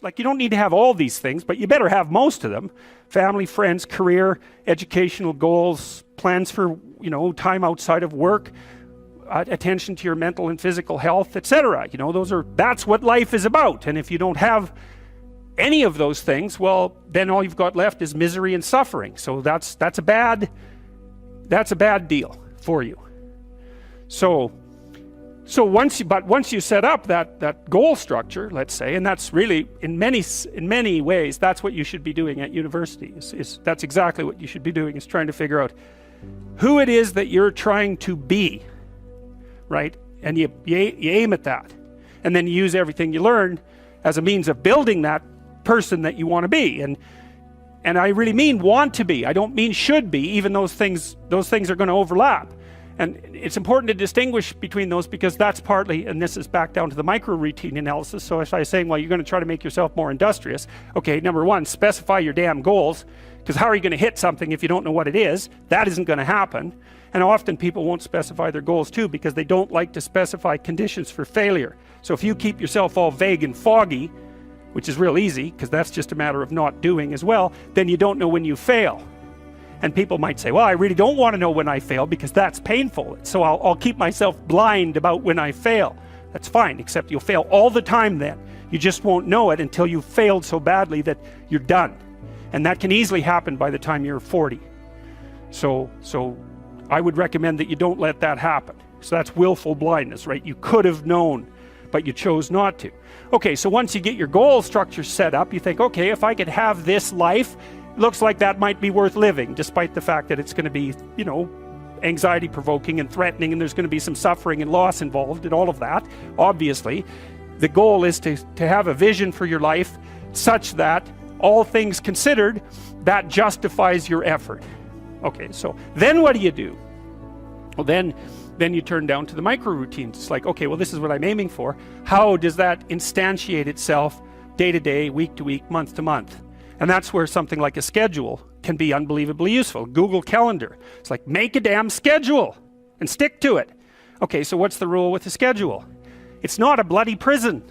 Like, you don't need to have all these things, but you better have most of them. Family, friends, career, educational goals, plans for, time outside of work, attention to your mental and physical health, etc. That's what life is about. And if you don't have any of those things, well, then all you've got left is misery and suffering. So that's a bad deal for you. So once you set up that goal structure, let's say, and that's really in many ways that's what you should be doing at university. That's exactly what you should be doing, is trying to figure out who it is that you're trying to be, right? And you aim at that, and then you use everything you learn as a means of building that person that you want to be. And I really mean want to be. I don't mean should be, even those things are going to overlap. And it's important to distinguish between those, because that's partly, and this is back down to the micro routine analysis. So if I was saying, well, you're going to try to make yourself more industrious. Okay, number one, specify your damn goals, because how are you going to hit something if you don't know what it is? That isn't going to happen. And often people won't specify their goals too, because they don't like to specify conditions for failure. So if you keep yourself all vague and foggy, which is real easy, because that's just a matter of not doing as well, then you don't know when you fail. And people might say, well, I really don't want to know when I fail, because that's painful. So I'll keep myself blind about when I fail. That's fine, except you'll fail all the time then. You just won't know it until you've failed so badly that you're done. And that can easily happen by the time you're 40. So I would recommend that you don't let that happen. So that's willful blindness, right? You could have known, but you chose not to. Okay, so once you get your goal structure set up, you think, okay, if I could have this life, looks like that might be worth living, despite the fact that it's going to be, anxiety provoking and threatening, and there's going to be some suffering and loss involved and all of that. Obviously, the goal is to have a vision for your life such that, all things considered, that justifies your effort. Okay, so then what do? Well, then you turn down to the micro routines. It's like, okay, well, this is what I'm aiming for. How does that instantiate itself day to day, week to week, month to month? And that's where something like a schedule can be unbelievably useful. Google Calendar. It's like, make a damn schedule and stick to it. Okay, so what's the rule with a schedule? It's not a bloody prison.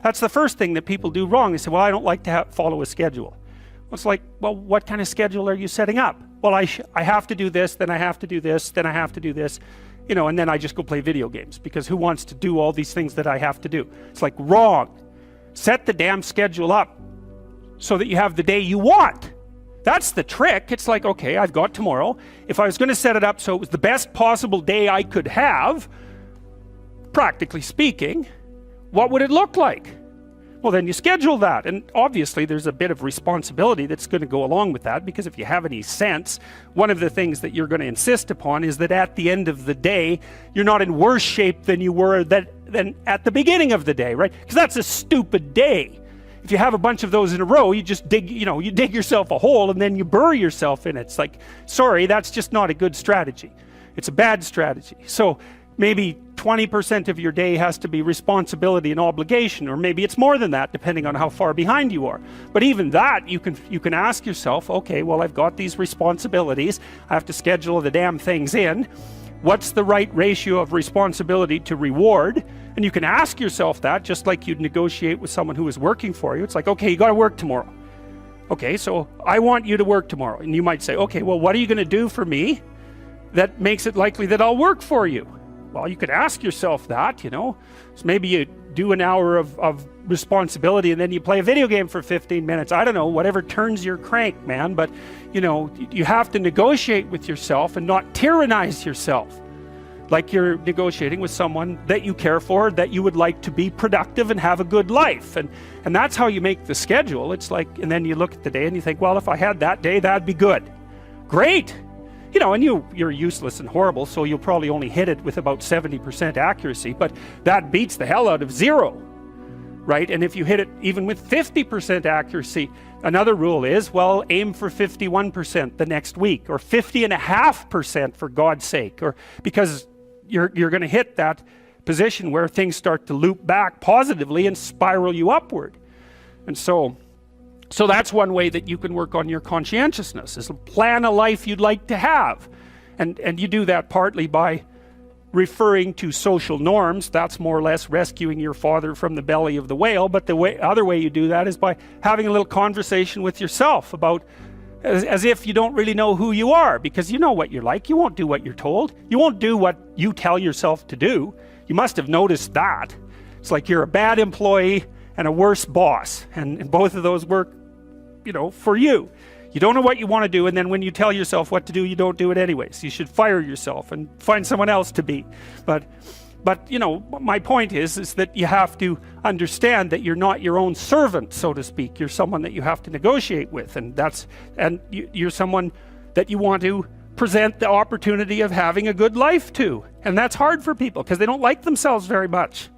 That's the first thing that people do wrong. They say, well, I don't like to follow a schedule. Well, it's like, well, what kind of schedule are you setting up? Well, I have to do this, then I have to do this, then I have to do this, and then I just go play video games, because who wants to do all these things that I have to do? It's like, wrong. Set the damn schedule up so that you have the day you want. That's the trick. It's like, okay, I've got tomorrow. If I was going to set it up so it was the best possible day I could have, practically speaking, what would it look like? Well, then you schedule that. And obviously there's a bit of responsibility that's going to go along with that, because if you have any sense, one of the things that you're going to insist upon is that at the end of the day, you're not in worse shape than you were than at the beginning of the day, right? Because that's a stupid day. If you have a bunch of those in a row, you just dig yourself a hole and then you bury yourself in it. It's like, sorry, that's just not a good strategy. It's a bad strategy. So maybe 20% of your day has to be responsibility and obligation, or maybe it's more than that, depending on how far behind you are. But even that, you can ask yourself, okay, well, I've got these responsibilities. I have to schedule the damn things in. What's the right ratio of responsibility to reward? And you can ask yourself that, just like you'd negotiate with someone who is working for you. It's like, okay, you got to work tomorrow. Okay, so I want you to work tomorrow. And you might say, okay, well, what are you going to do for me that makes it likely that I'll work for you? Well, you could ask yourself that, So maybe you do an hour of responsibility and then you play a video game for 15 minutes. I don't know, whatever turns your crank, man. But, you have to negotiate with yourself and not tyrannize yourself. Like you're negotiating with someone that you care for, that you would like to be productive and have a good life. And that's how you make the schedule. It's like, and then you look at the day and you think, well, if I had that day, that'd be good. Great. And you're useless and horrible, so you'll probably only hit it with about 70% accuracy, but that beats the hell out of 0, right? And if you hit it even with 50% accuracy, another rule is, well, aim for 51% the next week, or 50.5% for God's sake, or because you're going to hit that position where things start to loop back positively and spiral you upward. And so that's one way that you can work on your conscientiousness, is plan a life you'd like to have. And you do that partly by referring to social norms. That's more or less rescuing your father from the belly of the whale. But the other way you do that is by having a little conversation with yourself about, as if you don't really know who you are, because you know what you're like. You won't do what you're told. You won't do what you tell yourself to do. You must have noticed that. It's like you're a bad employee and a worse boss, and both of those work, for you. You don't know what you want to do, and then when you tell yourself what to do, you don't do it anyways. You should fire yourself and find someone else to be. But my point is that you have to understand that you're not your own servant, so to speak. You're someone that you have to negotiate with, and you're someone that you want to present the opportunity of having a good life to. And that's hard for people because they don't like themselves very much.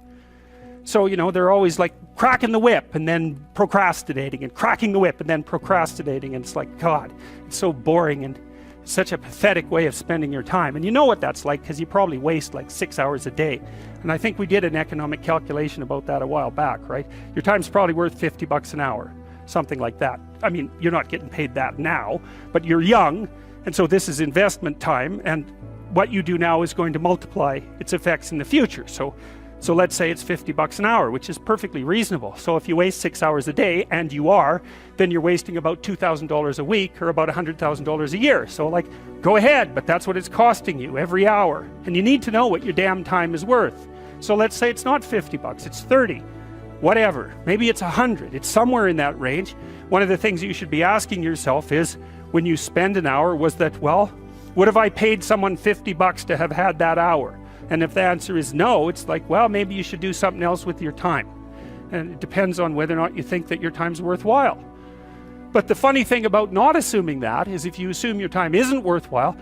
So, they're always like cracking the whip and then procrastinating, and cracking the whip and then procrastinating. And it's like, God, it's so boring and such a pathetic way of spending your time. And you know what that's like, because you probably waste like 6 hours a day. And I think we did an economic calculation about that a while back, right? Your time's probably worth $50 an hour, something like that. I mean, you're not getting paid that now, but you're young, and so this is investment time, and what you do now is going to multiply its effects in the future. So let's say it's $50 an hour, which is perfectly reasonable. So if you waste 6 hours a day, and you are, then you're wasting about $2,000 a week, or about $100,000 a year. So like, go ahead, but that's what it's costing you every hour. And you need to know what your damn time is worth. So let's say it's not $50, it's 30, whatever. Maybe it's 100, it's somewhere in that range. One of the things you should be asking yourself is, when you spend an hour, was that, well, would have I paid someone $50 to have had that hour? And if the answer is no, it's like, well, maybe you should do something else with your time. And it depends on whether or not you think that your time's worthwhile. But the funny thing about not assuming that is, if you assume your time isn't worthwhile,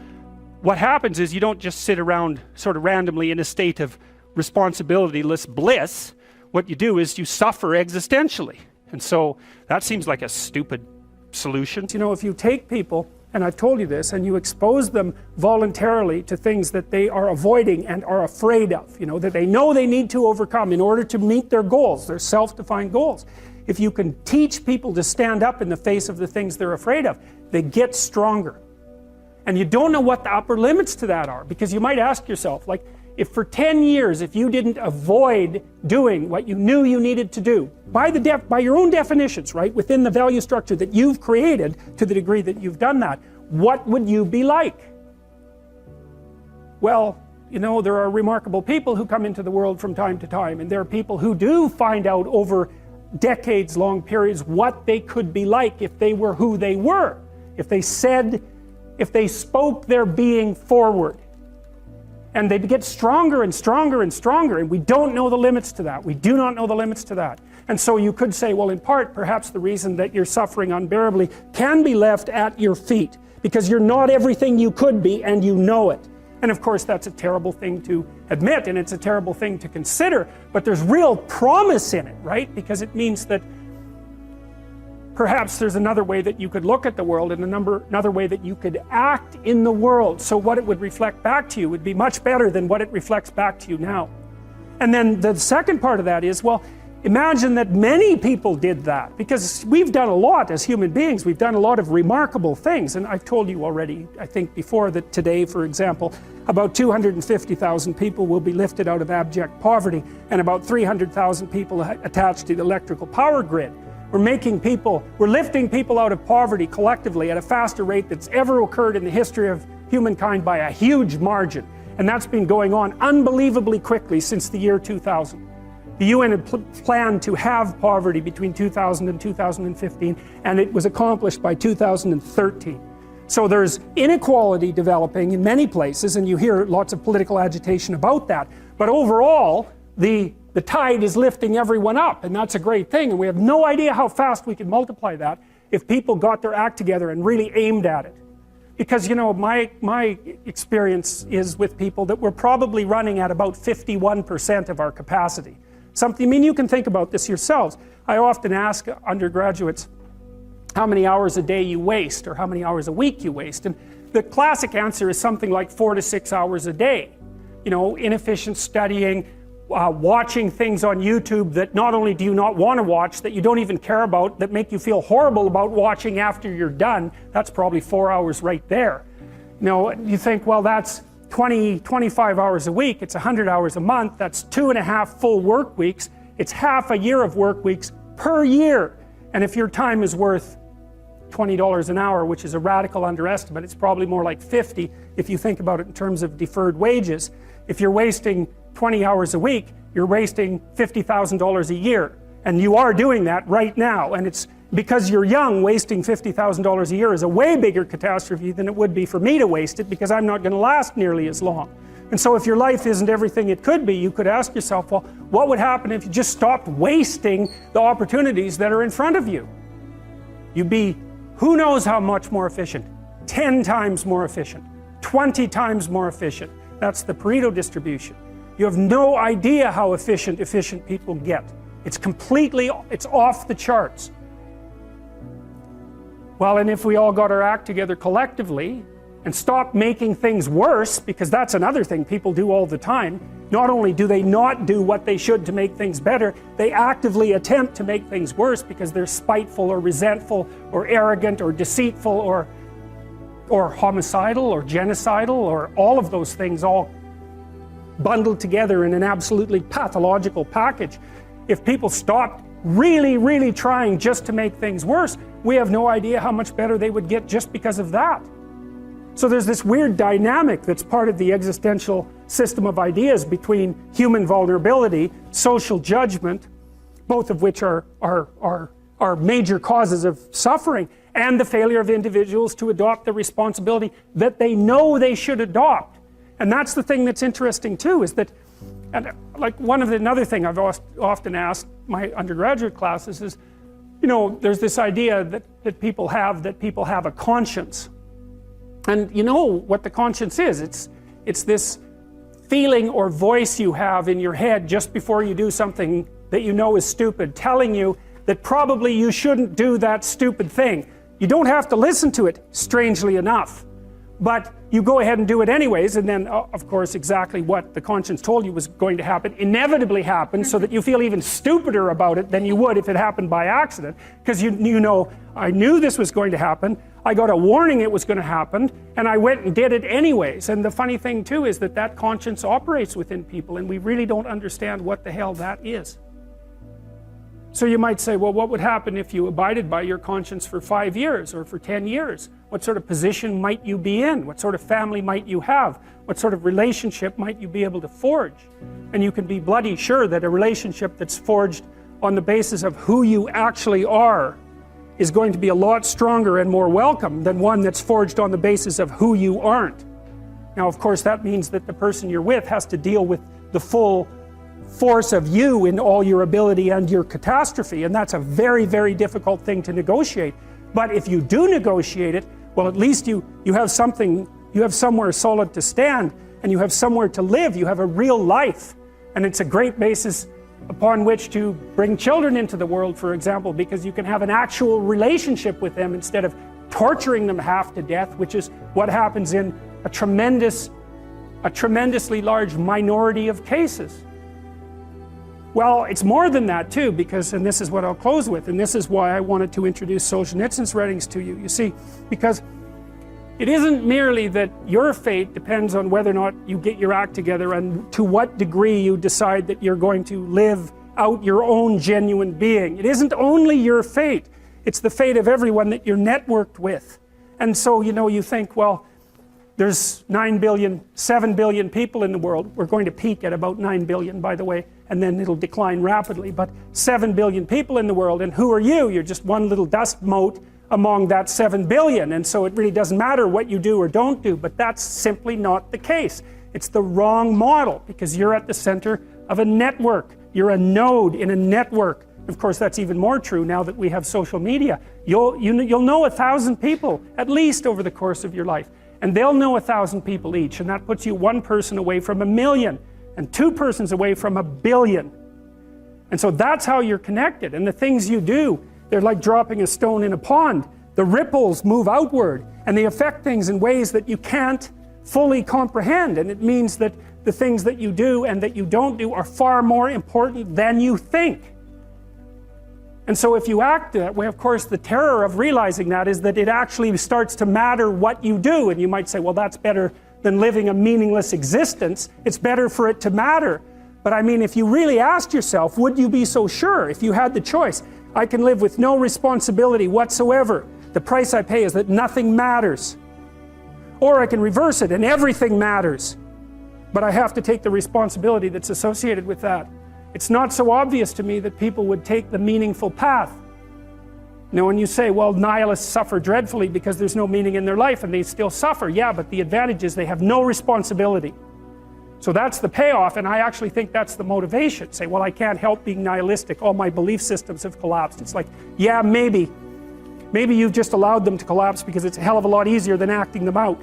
what happens is you don't just sit around sort of randomly in a state of responsibilityless bliss. What you do is you suffer existentially. And so that seems like a stupid solution. If you take people, and I've told you this, and you expose them voluntarily to things that they are avoiding and are afraid of, that they know they need to overcome in order to meet their goals, their self-defined goals. If you can teach people to stand up in the face of the things they're afraid of, they get stronger. And you don't know what the upper limits to that are, because you might ask yourself, like, if for 10 years, if you didn't avoid doing what you knew you needed to do, by your own definitions, right, within the value structure that you've created, to the degree that you've done that, what would you be like? Well, there are remarkable people who come into the world from time to time, and there are people who do find out over decades-long periods what they could be like if they were who they were, if they spoke their being forward. And they get stronger and stronger and stronger, and we don't know the limits to that. We do not know the limits to that. And so you could say, well, in part, perhaps the reason that you're suffering unbearably can be left at your feet, because you're not everything you could be, and you know it. And of course, that's a terrible thing to admit, and it's a terrible thing to consider, but there's real promise in it, right? Because it means that perhaps there's another way that you could look at the world, and another way that you could act in the world, so what it would reflect back to you would be much better than what it reflects back to you now. And then the second part of that is, well, imagine that many people did that, because we've done a lot as human beings. We've done a lot of remarkable things, and I've told you already, I think before, that today, for example, about 250,000 people will be lifted out of abject poverty, and about 300,000 people attached to the electrical power grid. We're lifting people out of poverty collectively at a faster rate that's ever occurred in the history of humankind by a huge margin. And that's been going on unbelievably quickly since the year 2000. The UN had planned to have poverty between 2000 and 2015, and it was accomplished by 2013. So there's inequality developing in many places, and you hear lots of political agitation about that. But overall, the tide is lifting everyone up, and that's a great thing, and we have no idea how fast we can multiply that if people got their act together and really aimed at it. Because, my experience is with people that we're probably running at about 51% of our capacity. You can think about this yourselves. I often ask undergraduates how many hours a day you waste, or how many hours a week you waste, and the classic answer is something like 4 to 6 hours a day. Inefficient studying, watching things on YouTube that not only do you not want to watch, that you don't even care about, that make you feel horrible about watching after you're done. That's probably 4 hours right there. You think, well, that's 25 hours a week, it's 100 hours a month, that's 2.5 full work weeks, it's half a year of work weeks per year. And if your time is worth $20 an hour, which is a radical underestimate, it's probably more like 50 if you think about it in terms of deferred wages. If you're wasting 20 hours a week, you're wasting $50,000 a year. And you are doing that right now. And it's because you're young, wasting $50,000 a year is a way bigger catastrophe than it would be for me to waste it, because I'm not going to last nearly as long. And so if your life isn't everything it could be, you could ask yourself, well, what would happen if you just stopped wasting the opportunities that are in front of you? You'd be who knows how much more efficient, 10 times more efficient, 20 times more efficient. That's the Pareto distribution. You have no idea how efficient people get. It's off the charts. Well, and if we all got our act together collectively and stopped making things worse, because that's another thing people do all the time, not only do they not do what they should to make things better, they actively attempt to make things worse because they're spiteful or resentful or arrogant or deceitful or homicidal or genocidal or all of those things all bundled together in an absolutely pathological package. If people stopped really, really trying just to make things worse, we have no idea how much better they would get just because of that. So there's this weird dynamic that's part of the existential system of ideas between human vulnerability, social judgment, both of which are major causes of suffering, and the failure of individuals to adopt the responsibility that they know they should adopt. And that's the thing that's interesting too, is that, and like another thing I've often asked my undergraduate classes is, you know, there's this idea that people have a conscience. And you know what the conscience is. It's this feeling or voice you have in your head just before you do something that you know is stupid, telling you that probably you shouldn't do that stupid thing. You don't have to listen to it, strangely enough. But you go ahead and do it anyways, and then, of course, exactly what the conscience told you was going to happen inevitably happens, so that you feel even stupider about it than you would if it happened by accident. Because you know, I knew this was going to happen, I got a warning it was going to happen, and I went and did it anyways. And the funny thing too is that conscience operates within people, and we really don't understand what the hell that is. So you might say, well, what would happen if you abided by your conscience for 5 years or for 10 years? What sort of position might you be in? What sort of family might you have? What sort of relationship might you be able to forge? And you can be bloody sure that a relationship that's forged on the basis of who you actually are is going to be a lot stronger and more welcome than one that's forged on the basis of who you aren't. Now, of course, that means that the person you're with has to deal with the full force of you in all your ability and your catastrophe, and that's a very, very difficult thing to negotiate. But if you do negotiate it, well, at least you have something, you have somewhere solid to stand, and you have somewhere to live, you have a real life. And it's a great basis upon which to bring children into the world, for example, because you can have an actual relationship with them instead of torturing them half to death, which is what happens in a tremendously large minority of cases. Well, it's more than that too, because, and this is what I'll close with, and this is why I wanted to introduce Solzhenitsyn's writings to you. You see, because it isn't merely that your fate depends on whether or not you get your act together and to what degree you decide that you're going to live out your own genuine being. It isn't only your fate, it's the fate of everyone that you're networked with. And so, you know, you think, well, there's 7 billion people in the world. We're going to peak at about 9 billion, by the way, and then it'll decline rapidly. But 7 billion people in the world, and who are you? You're just one little dust mote among that 7 billion, and so it really doesn't matter what you do or don't do, but that's simply not the case. It's the wrong model, because you're at the center of a network. You're a node in a network. Of course, that's even more true now that we have social media. You'll know 1,000 people, at least, over the course of your life. And they'll know 1,000 people each, and that puts you one person away from 1 million, and 2 persons away from 1 billion. And so that's how you're connected. And the things you do, they're like dropping a stone in a pond. The ripples move outward, and they affect things in ways that you can't fully comprehend. And it means that the things that you do and that you don't do are far more important than you think. And so if you act that way, of course, the terror of realizing that is that it actually starts to matter what you do. And you might say, well, that's better than living a meaningless existence. It's better for it to matter. But I mean, if you really asked yourself, would you be so sure if you had the choice? I can live with no responsibility whatsoever. The price I pay is that nothing matters. Or I can reverse it and everything matters. But I have to take the responsibility that's associated with that. It's not so obvious to me that people would take the meaningful path. Now when you say, well, nihilists suffer dreadfully because there's no meaning in their life and they still suffer. Yeah, but the advantage is they have no responsibility. So that's the payoff, and I actually think that's the motivation. Say, well, I can't help being nihilistic. All my belief systems have collapsed. It's like, yeah, maybe. Maybe you've just allowed them to collapse because it's a hell of a lot easier than acting them out.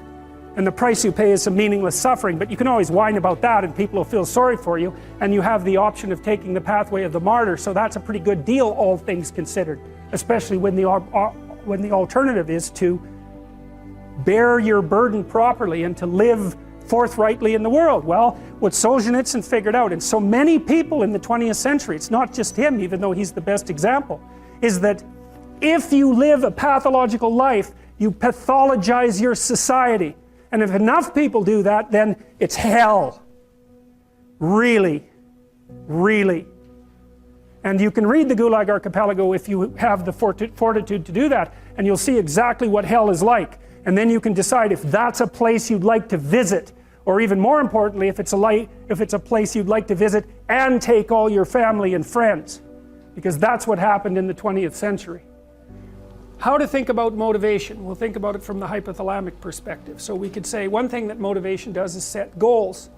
And the price you pay is some meaningless suffering, but you can always whine about that and people will feel sorry for you, and you have the option of taking the pathway of the martyr, so that's a pretty good deal, all things considered. Especially when the alternative is to bear your burden properly and to live forthrightly in the world. Well, what Solzhenitsyn figured out, and so many people in the 20th century, it's not just him, even though he's the best example, is that if you live a pathological life, you pathologize your society. And if enough people do that, then it's hell. Really. Really. And you can read the Gulag Archipelago if you have the fortitude to do that, and you'll see exactly what hell is like. And then you can decide if that's a place you'd like to visit, or even more importantly, if it's a place you'd like to visit and take all your family and friends. Because that's what happened in the 20th century. How to think about motivation? We'll think about it from the hypothalamic perspective. So we could say one thing that motivation does is set goals.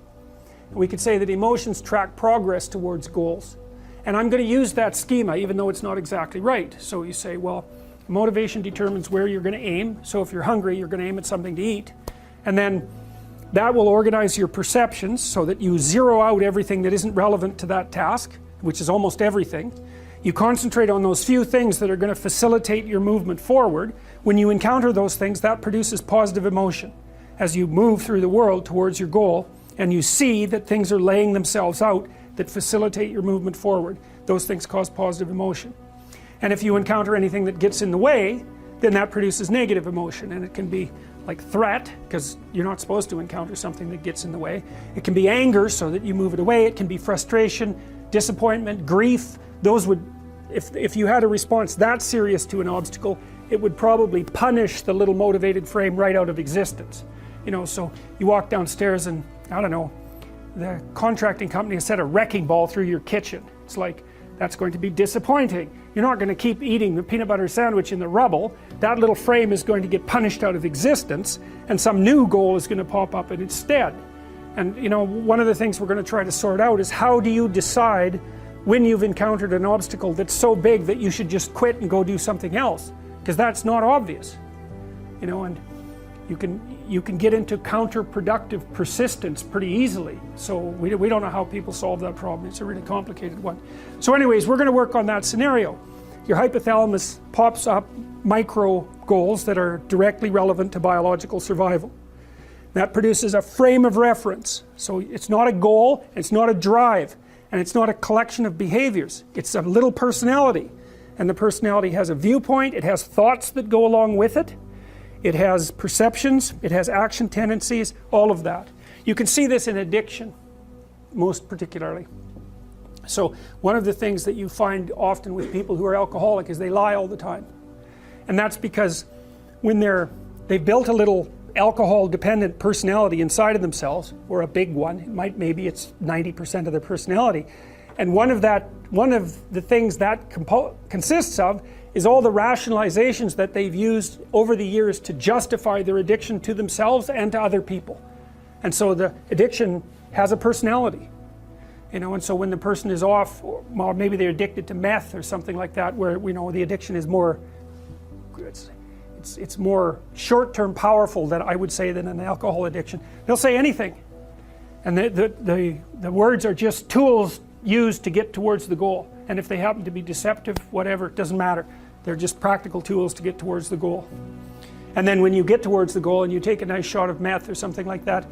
We could say that emotions track progress towards goals. And I'm going to use that schema even though it's not exactly right. So you say, well, motivation determines where you're going to aim. So if you're hungry, you're going to aim at something to eat. And then that will organize your perceptions so that you zero out everything that isn't relevant to that task, which is almost everything. You concentrate on those few things that are going to facilitate your movement forward. When you encounter those things, that produces positive emotion as you move through the world towards your goal, and you see that things are laying themselves out that facilitate your movement forward. Those things cause positive emotion. And if you encounter anything that gets in the way, then that produces negative emotion, and it can be like threat, because you're not supposed to encounter something that gets in the way. It can be anger, so that you move it away. It can be frustration, disappointment, grief. Those would, if you had a response that serious to an obstacle, it would probably punish the little motivated frame right out of existence. You know, so you walk downstairs and, I don't know, the contracting company has set a wrecking ball through your kitchen. It's like, that's going to be disappointing. You're not going to keep eating the peanut butter sandwich in the rubble. That little frame is going to get punished out of existence, and some new goal is going to pop up in its stead. And you know, one of the things we're going to try to sort out is how do you decide when you've encountered an obstacle that's so big that you should just quit and go do something else? Because that's not obvious. You know, and you can get into counterproductive persistence pretty easily. So we don't know how people solve that problem. It's a really complicated one. So anyways, we're going to work on that scenario. Your hypothalamus pops up micro goals that are directly relevant to biological survival. That produces a frame of reference. So it's not a goal, it's not a drive, and it's not a collection of behaviors. It's a little personality. And the personality has a viewpoint, it has thoughts that go along with it. It has perceptions, it has action tendencies, all of that. You can see this in addiction, most particularly. So one of the things that you find often with people who are alcoholic is they lie all the time. And that's because when they've built a little alcohol-dependent personality inside of themselves, or a big one, maybe it's 90% of their personality, and one of the things that consists of is all the rationalizations that they've used over the years to justify their addiction to themselves and to other people. And so the addiction has a personality. You know, and so when the person is off, or maybe they're addicted to meth or something like that, where we know the addiction is more, it's more short-term powerful, than I would say, than an alcohol addiction. They'll say anything. And the words are just tools used to get towards the goal. And if they happen to be deceptive, whatever, it doesn't matter. They're just practical tools to get towards the goal. And then when you get towards the goal and you take a nice shot of meth or something like that,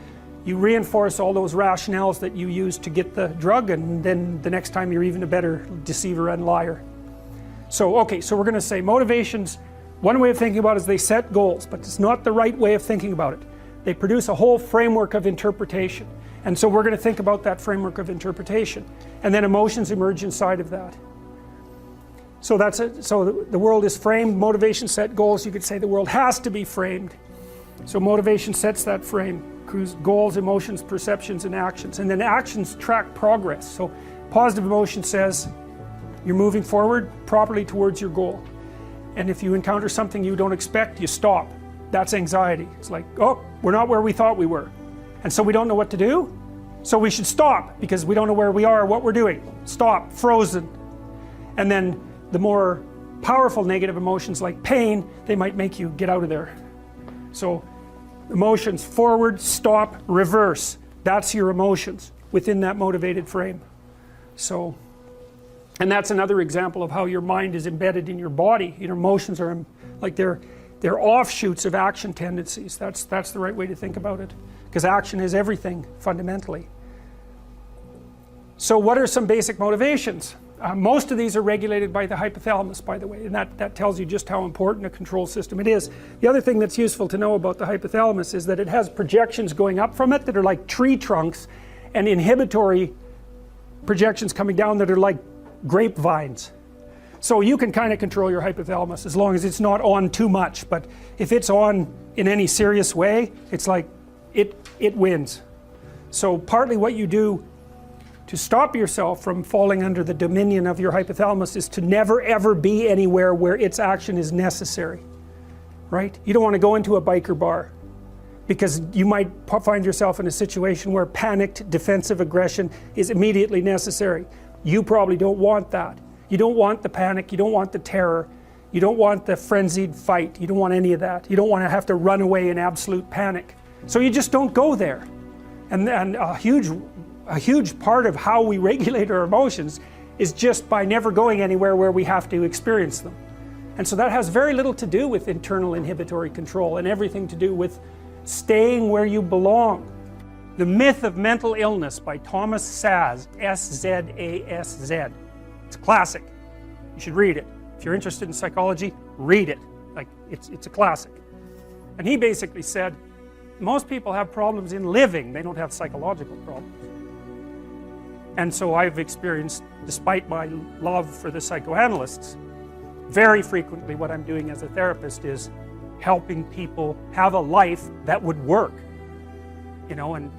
you reinforce all those rationales that you used to get the drug, and then the next time you're even a better deceiver and liar. So okay, so we're going to say motivations, one way of thinking about it is they set goals, but it's not the right way of thinking about it. They produce a whole framework of interpretation. And so we're going to think about that framework of interpretation. And then emotions emerge inside of that. So that's it. So the world is framed, motivation set goals. You could say the world has to be framed. So motivation sets that frame. Goals, emotions, perceptions, and actions. And then actions track progress. So positive emotion says you're moving forward properly towards your goal. And if you encounter something you don't expect, you stop. That's anxiety. It's like, oh, we're not where we thought we were. And so we don't know what to do. So we should stop because we don't know where we are or what we're doing. Stop, frozen. And then the more powerful negative emotions like pain, they might make you get out of there. So emotions, forward, stop, reverse. That's your emotions within that motivated frame. So, and that's another example of how your mind is embedded in your body. Your emotions are like they're offshoots of action tendencies. That's the right way to think about it, because action is everything fundamentally. So what are some basic motivations? Most of these are regulated by the hypothalamus, by the way, and that tells you just how important a control system it is. The other thing that's useful to know about the hypothalamus is that it has projections going up from it that are like tree trunks, and inhibitory projections coming down that are like grapevines. So you can kind of control your hypothalamus as long as it's not on too much, but if it's on in any serious way, it's like it wins. So partly what you do to stop yourself from falling under the dominion of your hypothalamus is to never ever be anywhere where its action is necessary, right? You don't want to go into a biker bar because you might find yourself in a situation where panicked defensive aggression is immediately necessary. You probably don't want that. You don't want the panic, you don't want the terror, you don't want the frenzied fight, you don't want any of that. You don't want to have to run away in absolute panic. So you just don't go there. And a huge part of how we regulate our emotions is just by never going anywhere where we have to experience them. And so that has very little to do with internal inhibitory control and everything to do with staying where you belong. The Myth of Mental Illness by Thomas Szasz, S-Z-A-S-Z. It's a classic. You should read it. If you're interested in psychology, read it. Like, it's a classic. And he basically said, most people have problems in living, they don't have psychological problems. And so I've experienced, despite my love for the psychoanalysts, very frequently what I'm doing as a therapist is helping people have a life that would work. You know, and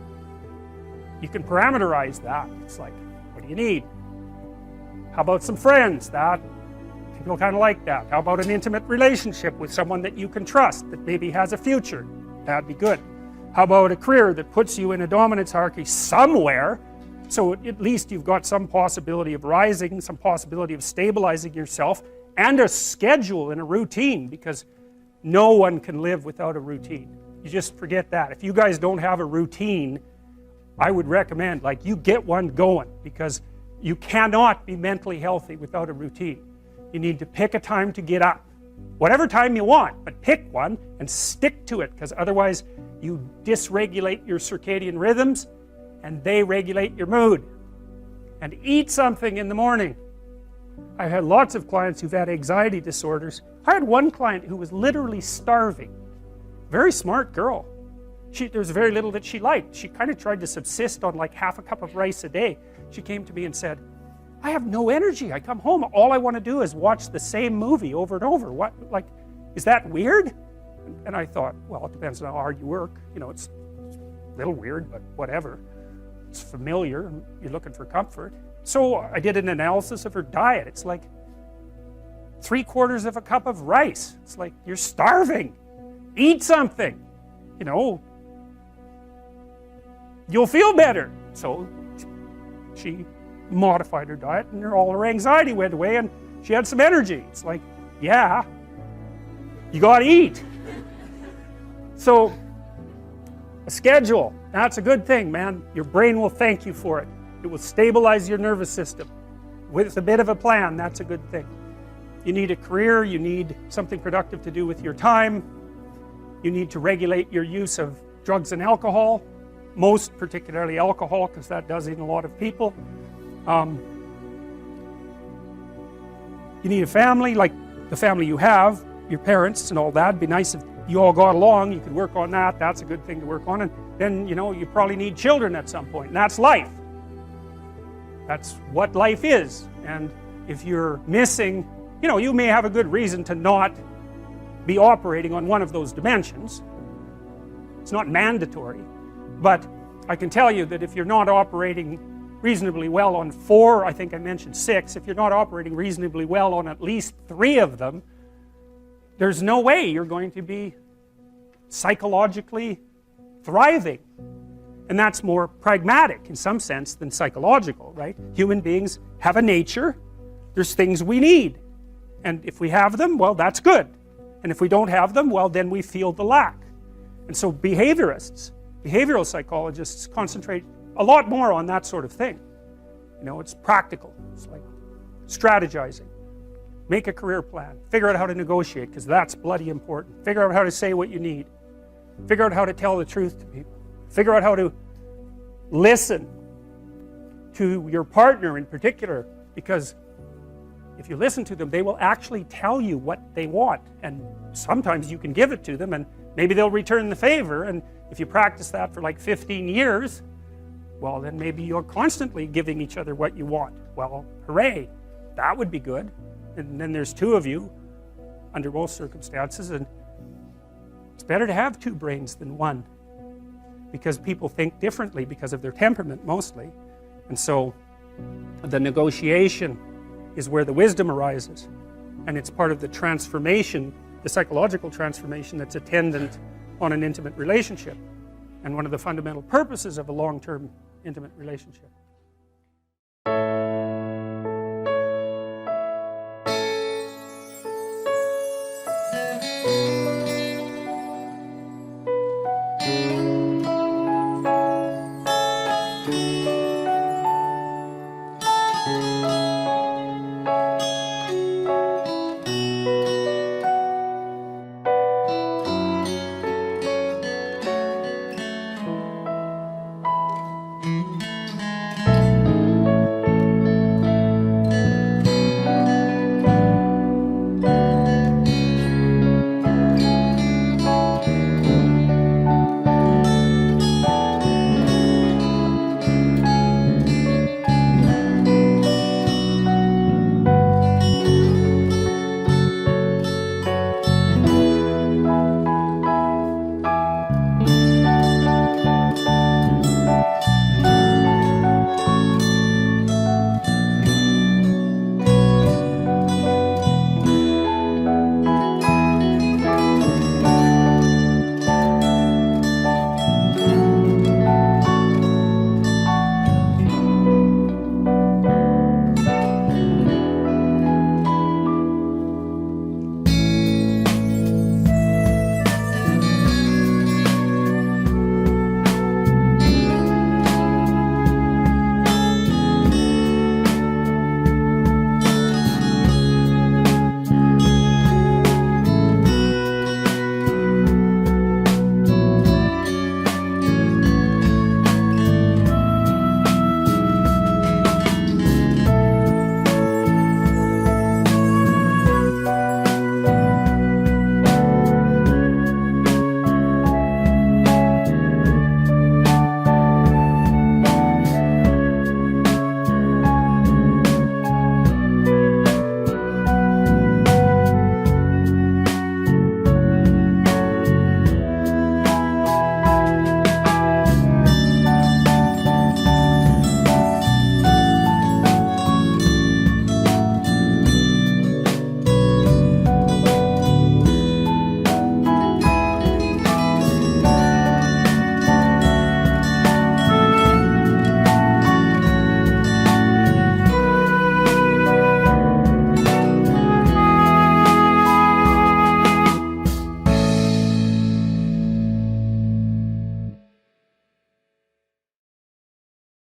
you can parameterize that. It's like, what do you need? How about some friends? That people kind of like that. How about an intimate relationship with someone that you can trust, that maybe has a future? That'd be good. How about a career that puts you in a dominance hierarchy somewhere, so at least you've got some possibility of rising, some possibility of stabilizing yourself, and a schedule and a routine, because no one can live without a routine. You just forget that. If you guys don't have a routine, I would recommend, like, you get one going, because you cannot be mentally healthy without a routine. You need to pick a time to get up. Whatever time you want, but pick one and stick to it, because otherwise you dysregulate your circadian rhythms and they regulate your mood. And eat something in the morning. I've had lots of clients who've had anxiety disorders. I had one client who was literally starving. Very smart girl. There's very little that she liked. She kind of tried to subsist on like half a cup of rice a day. She came to me and said, I have no energy. I come home, all I want to do is watch the same movie over and over. What, like, is that weird? And I thought, well, it depends on how hard you work. You know, it's a little weird, but whatever. It's familiar. You're looking for comfort. So I did an analysis of her diet. It's like 3/4 of a cup of rice. It's like, you're starving. Eat something. You know, you'll feel better. So she modified her diet, and all her anxiety went away, and she had some energy. It's like, yeah, you gotta eat. So a schedule, that's a good thing, man. Your brain will thank you for it. It will stabilize your nervous system. With a bit of a plan, that's a good thing. You need a career, you need something productive to do with your time, you need to regulate your use of drugs and alcohol, most particularly alcohol, because that does in a lot of people. You need a family, like the family you have, your parents and all that. It'd be nice if you all got along, you could work on that, that's a good thing to work on, and then, you know, you probably need children at some point, and that's life. That's what life is. And if you're missing, you know, you may have a good reason to not be operating on one of those dimensions. It's not mandatory, but I can tell you that if you're not operating reasonably well on 4, I think I mentioned 6, if you're not operating reasonably well on at least 3 of them, there's no way you're going to be psychologically thriving. And that's more pragmatic in some sense than psychological, right? Human beings have a nature, there's things we need, and if we have them, well, that's good, and if we don't have them, well, then we feel the lack. And so behaviorists, behavioral psychologists concentrate a lot more on that sort of thing. You know, it's practical, it's like strategizing, make a career plan, figure out how to negotiate, because that's bloody important, figure out how to say what you need, figure out how to tell the truth to people, figure out how to listen to your partner in particular, because if you listen to them, they will actually tell you what they want, and sometimes you can give it to them and maybe they'll return the favor, and if you practice that for like 15 years, well, then maybe you're constantly giving each other what you want. Well, hooray, that would be good. And then there's 2 of you under most circumstances, and it's better to have 2 brains than 1, because people think differently because of their temperament mostly. And so the negotiation is where the wisdom arises, and it's part of the transformation, the psychological transformation that's attendant on an intimate relationship, and one of the fundamental purposes of a long-term intimate relationship.